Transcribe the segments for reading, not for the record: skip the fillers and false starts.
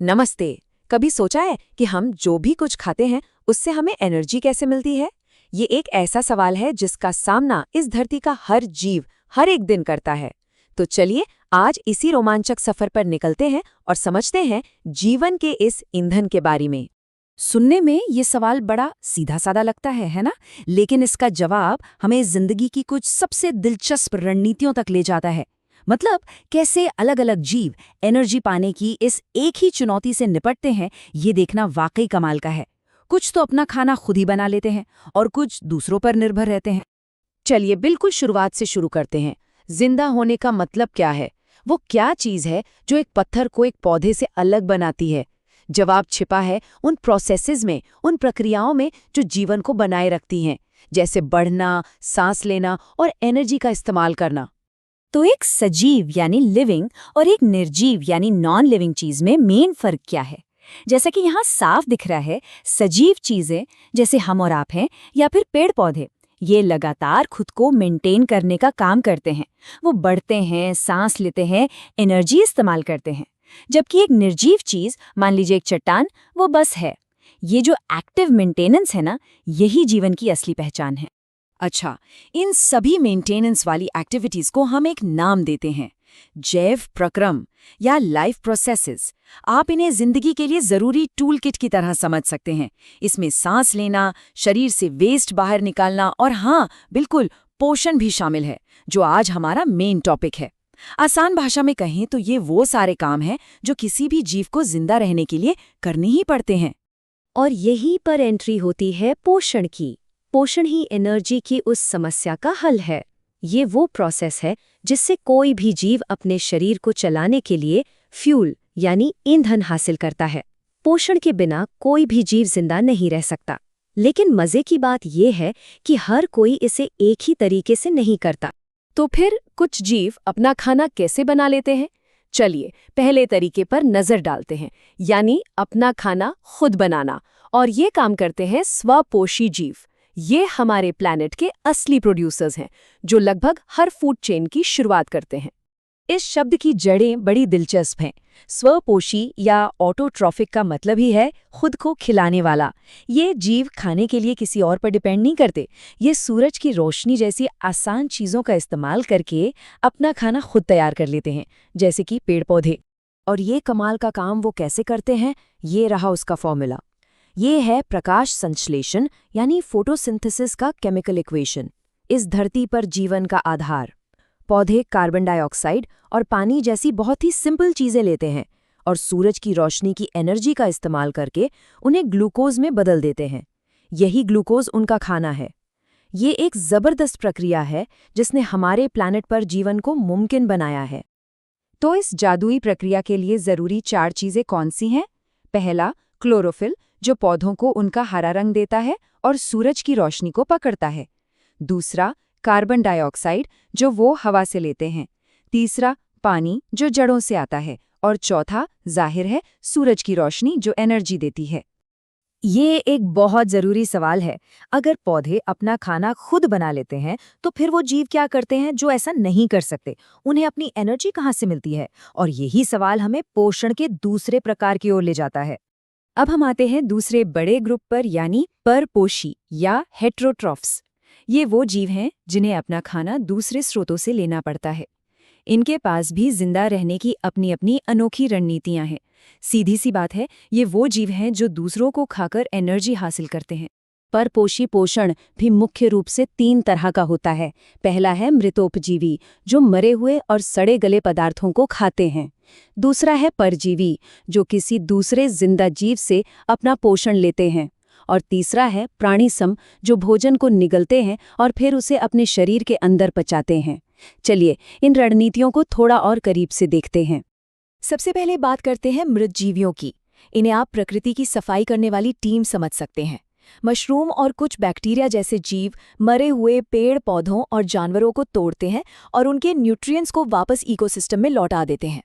नमस्ते। कभी सोचा है कि हम जो भी कुछ खाते हैं उससे हमें एनर्जी कैसे मिलती है? ये एक ऐसा सवाल है जिसका सामना इस धरती का हर जीव हर एक दिन करता है। तो चलिए आज इसी रोमांचक सफर पर निकलते हैं और समझते हैं जीवन के इस ईंधन के बारे में। सुनने में ये सवाल बड़ा सीधा-साधा लगता है ना? लेकिन इसका जवाब हमें जिंदगी की कुछ सबसे दिलचस्प रणनीतियों तक ले जाता है। मतलब कैसे अलग-अलग जीव एनर्जी पाने की इस एक ही चुनौती से निपटते हैं, ये देखना वाकई कमाल का है। कुछ तो अपना खाना खुद ही बना लेते हैं और कुछ दूसरों पर निर्भर रहते हैं। चलिए बिल्कुल शुरुआत से शुरू करते हैं। जिंदा होने का मतलब क्या है? वो क्या चीज है जो एक पत्थर को एक पौधे से अलग बनाती है? जवाब छिपा है उन प्रोसेसेस में, उन प्रक्रियाओं में जो जीवन को बनाए रखती हैं, जैसे बढ़ना, सांस लेना और एनर्जी का इस्तेमाल करना। तो एक सजीव यानी लिविंग और एक निर्जीव यानी नॉन लिविंग चीज में मेन फर्क क्या है? जैसा कि यहाँ साफ दिख रहा है, सजीव चीजें जैसे हम और आप हैं या फिर पेड़ पौधे, ये लगातार खुद को मेंटेन करने का काम करते हैं। वो बढ़ते हैं, सांस लेते हैं, एनर्जी इस्तेमाल करते हैं। जबकि एक निर्जीव चीज, मान लीजिए एक चट्टान, वो बस है। ये जो एक्टिव मेंटेनेंस है ना, यही जीवन की असली पहचान है। अच्छा, इन सभी मेंटेनेंस वाली एक्टिविटीज को हम एक नाम देते हैं, जैव प्रक्रम या लाइफ प्रोसेसेस। आप इन्हें जिंदगी के लिए जरूरी टूल किट की तरह समझ सकते हैं। इसमें सांस लेना, शरीर से वेस्ट बाहर निकालना और हाँ, बिल्कुल पोषण भी शामिल है, जो आज हमारा मेन टॉपिक है। आसान भाषा में कहें तो ये वो सारे काम हैं जो किसी भी जीव को जिंदा रहने के लिए करने ही पड़ते हैं। और यहीं पर एंट्री होती है पोषण की। पोषण ही एनर्जी की उस समस्या का हल है। ये वो प्रोसेस है जिससे कोई भी जीव अपने शरीर को चलाने के लिए फ्यूल यानी ईंधन हासिल करता है। पोषण के बिना कोई भी जीव जिंदा नहीं रह सकता। लेकिन मजे की बात यह है कि हर कोई इसे एक ही तरीके से नहीं करता। तो फिर कुछ जीव अपना खाना कैसे बना लेते हैं? चलिए पहले तरीके पर नजर डालते हैं, यानी अपना खाना खुद बनाना। और ये काम करते हैं स्वपोषी जीव। ये हमारे प्लैनेट के असली प्रोड्यूसर्स हैं, जो लगभग हर फूड चेन की शुरुआत करते हैं। इस शब्द की जड़ें बड़ी दिलचस्प हैं। स्वपोषी या ऑटोट्रॉफिक का मतलब ही है खुद को खिलाने वाला। ये जीव खाने के लिए किसी और पर डिपेंड नहीं करते। ये सूरज की रोशनी जैसी आसान चीज़ों का इस्तेमाल करके अपना खाना खुद तैयार कर लेते हैं, जैसे कि पेड़ पौधे। और ये कमाल का काम वो कैसे करते हैं, ये रहा उसका फॉर्मूला। ये है प्रकाश संश्लेषण यानी फोटोसिंथेसिस का केमिकल इक्वेशन। इस धरती पर जीवन का आधार। पौधे कार्बन डाइऑक्साइड और पानी जैसी बहुत ही सिंपल चीजें लेते हैं और सूरज की रोशनी की एनर्जी का इस्तेमाल करके उन्हें ग्लूकोज में बदल देते हैं। यही ग्लूकोज उनका खाना है। ये एक जबरदस्त प्रक्रिया है जिसने हमारे प्लैनेट पर जीवन को मुमकिन बनाया है। तो इस जादुई प्रक्रिया के लिए जरूरी 4 चीजें कौन सी हैं? पहला, क्लोरोफिल, जो पौधों को उनका हरा रंग देता है और सूरज की रोशनी को पकड़ता है। दूसरा, कार्बन डाइऑक्साइड, जो वो हवा से लेते हैं। तीसरा, पानी, जो जड़ों से आता है। और चौथा, जाहिर है, सूरज की रोशनी, जो एनर्जी देती है। ये एक बहुत जरूरी सवाल है। अगर पौधे अपना खाना खुद बना लेते हैं, तो फिर वो जीव क्या करते हैं जो ऐसा नहीं कर सकते? उन्हें अपनी एनर्जी कहाँ से मिलती है? और यही सवाल हमें पोषण के दूसरे प्रकार की ओर ले जाता है। अब हम आते हैं दूसरे बड़े ग्रुप पर, यानी परपोषी या हेट्रोट्रॉफ्स। ये वो जीव हैं जिन्हें अपना खाना दूसरे स्रोतों से लेना पड़ता है। इनके पास भी जिंदा रहने की अपनी अपनी अनोखी रणनीतियां हैं। सीधी सी बात है, ये वो जीव हैं जो दूसरों को खाकर एनर्जी हासिल करते हैं। परपोषी पोषण भी मुख्य रूप से 3 तरह का होता है। पहला है मृतोपजीवी, जो मरे हुए और सड़े गले पदार्थों को खाते हैं। दूसरा है परजीवी, जो किसी दूसरे जिंदा जीव से अपना पोषण लेते हैं। और तीसरा है प्राणीसम, जो भोजन को निगलते हैं और फिर उसे अपने शरीर के अंदर पचाते हैं। चलिए इन रणनीतियों को थोड़ा और करीब से देखते हैं। सबसे पहले बात करते हैं मृत जीवियों की। इन्हें आप प्रकृति की सफाई करने वाली टीम समझ सकते हैं। मशरूम और कुछ बैक्टीरिया जैसे जीव मरे हुए पेड़ पौधों और जानवरों को तोड़ते हैं और उनके न्यूट्रिएंट्स को वापस इकोसिस्टम में लौटा देते हैं।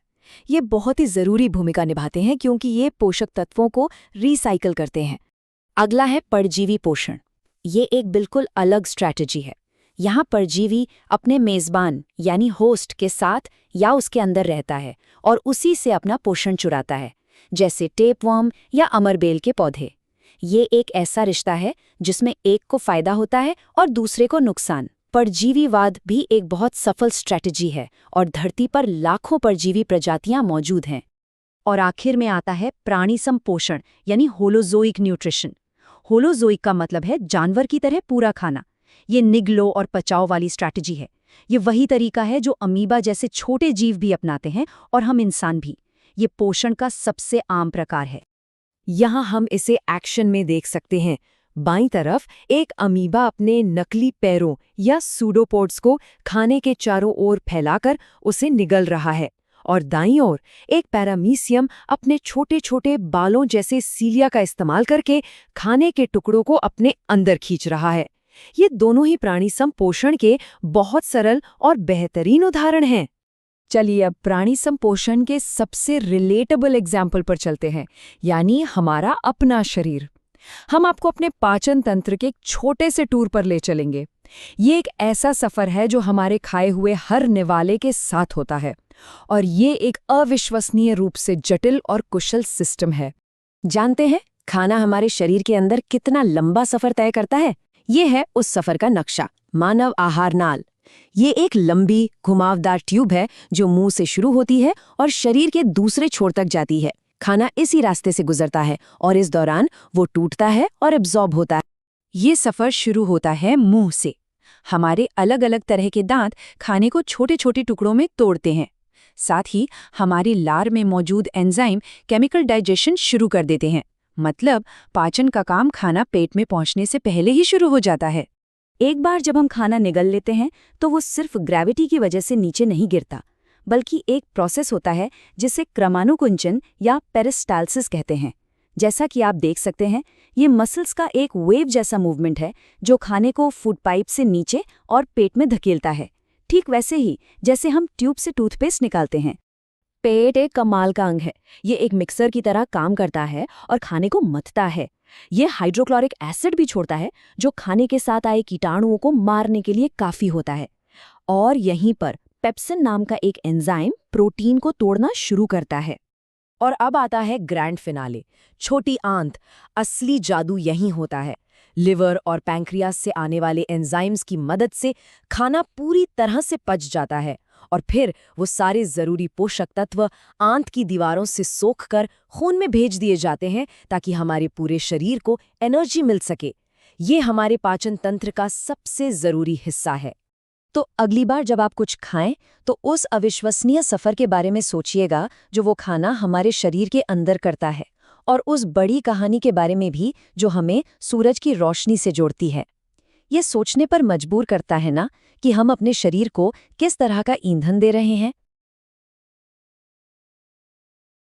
ये बहुत ही जरूरी भूमिका निभाते हैं क्योंकि ये पोषक तत्वों को रिसाइकिल करते हैं। अगला है परजीवी पोषण। ये एक बिल्कुल अलग स्ट्रैटेजी है। यहाँ परजीवी अपने मेजबान यानी होस्ट के साथ या उसके अंदर रहता है और उसी से अपना पोषण चुराता है। जैसे टेपवर्म या अमरबेल के पौधे। ये एक ऐसा रिश्ता है जिसमें एक को फायदा होता है और दूसरे को नुकसान। परजीवीवाद भी एक बहुत सफल स्ट्रैटेजी है और धरती पर लाखों परजीवी प्रजातियां मौजूद हैं। और आखिर में आता है प्राणी संपोषण यानी होलोजोइक न्यूट्रिशन। होलोजोइक का मतलब है जानवर की तरह पूरा खाना। ये निगलो और पचाओ वाली स्ट्रैटेजी है। ये वही तरीका है जो अमीबा जैसे छोटे जीव भी अपनाते हैं और हम इंसान भी। ये पोषण का सबसे आम प्रकार है। यहाँ हम इसे एक्शन में देख सकते हैं। बाईं तरफ एक अमीबा अपने नकली पैरों या सूडोपोड्स को खाने के चारों ओर फैलाकर उसे निगल रहा है, और दाईं ओर एक पैरामीशियम अपने छोटे छोटे बालों जैसे सीलिया का इस्तेमाल करके खाने के टुकड़ों को अपने अंदर खींच रहा है। ये दोनों ही प्राणी संपोषण के बहुत सरल और बेहतरीन उदाहरण हैं। चलिए अब प्राणी संपोषण के सबसे रिलेटेबल एग्जाम्पल पर चलते हैं, यानी हमारा अपना शरीर। हम आपको अपने पाचन तंत्र के एक छोटे से टूर पर ले चलेंगे। ये एक ऐसा सफर है जो हमारे खाए हुए हर निवाले के साथ होता है, और ये एक अविश्वसनीय रूप से जटिल और कुशल सिस्टम है। जानते हैं खाना हमारे शरीर के अंदर कितना लंबा सफर तय करता है? ये है उस सफर का नक्शा, मानव आहार नाल। ये एक लंबी घुमावदार ट्यूब है जो मुंह से शुरू होती है और शरीर के दूसरे छोर तक जाती है। खाना इसी रास्ते से गुजरता है और इस दौरान वो टूटता है और एब्जॉर्ब होता है। ये सफर शुरू होता है मुंह से। हमारे अलग अलग तरह के दांत खाने को छोटे छोटे टुकड़ों में तोड़ते हैं। साथ ही हमारी लार में मौजूद एंजाइम केमिकल डाइजेशन शुरू कर देते हैं। मतलब पाचन का काम खाना पेट में पहुंचने से पहले ही शुरू हो जाता है। एक बार जब हम खाना निगल लेते हैं तो वो सिर्फ ग्रेविटी की वजह से नीचे नहीं गिरता, बल्कि एक प्रोसेस होता है जिसे क्रमानुकुंचन या पेरिस्टाल्सिस कहते हैं। जैसा कि आप देख सकते हैं, ये मसल्स का एक वेव जैसा मूवमेंट है जो खाने को फूड पाइप से नीचे और पेट में धकेलता है, ठीक वैसे ही जैसे हम ट्यूब से टूथपेस्ट निकालते हैं। पेट एक कमाल का अंग है। ये एक मिक्सर की तरह काम करता है और खाने को मथता है। ये हाइड्रोक्लोरिक एसिड भी छोड़ता है जो खाने के साथ आए कीटाणुओं को मारने के लिए काफी होता है। और यहीं पर पेप्सिन नाम का एक एंजाइम प्रोटीन को तोड़ना शुरू करता है। और अब आता है ग्रैंड फिनाले, छोटी आंत। असली जादू यहीं होता है। लिवर और पैंक्रियास से आने वाले एंजाइम्स की मदद से खाना पूरी तरह से पच जाता है और फिर वो सारे जरूरी पोषक तत्व आंत की दीवारों से सोखकर खून में भेज दिए जाते हैं ताकि हमारे पूरे शरीर को एनर्जी मिल सके। ये हमारे पाचन तंत्र का सबसे जरूरी हिस्सा है। तो अगली बार जब आप कुछ खाएं तो उस अविश्वसनीय सफर के बारे में सोचिएगा जो वो खाना हमारे शरीर के अंदर करता है, और उस बड़ी कहानी के बारे में भी जो हमें सूरज की रोशनी से जोड़ती है। ये सोचने पर मजबूर करता है ना कि हम अपने शरीर को किस तरह का ईंधन दे रहे हैं।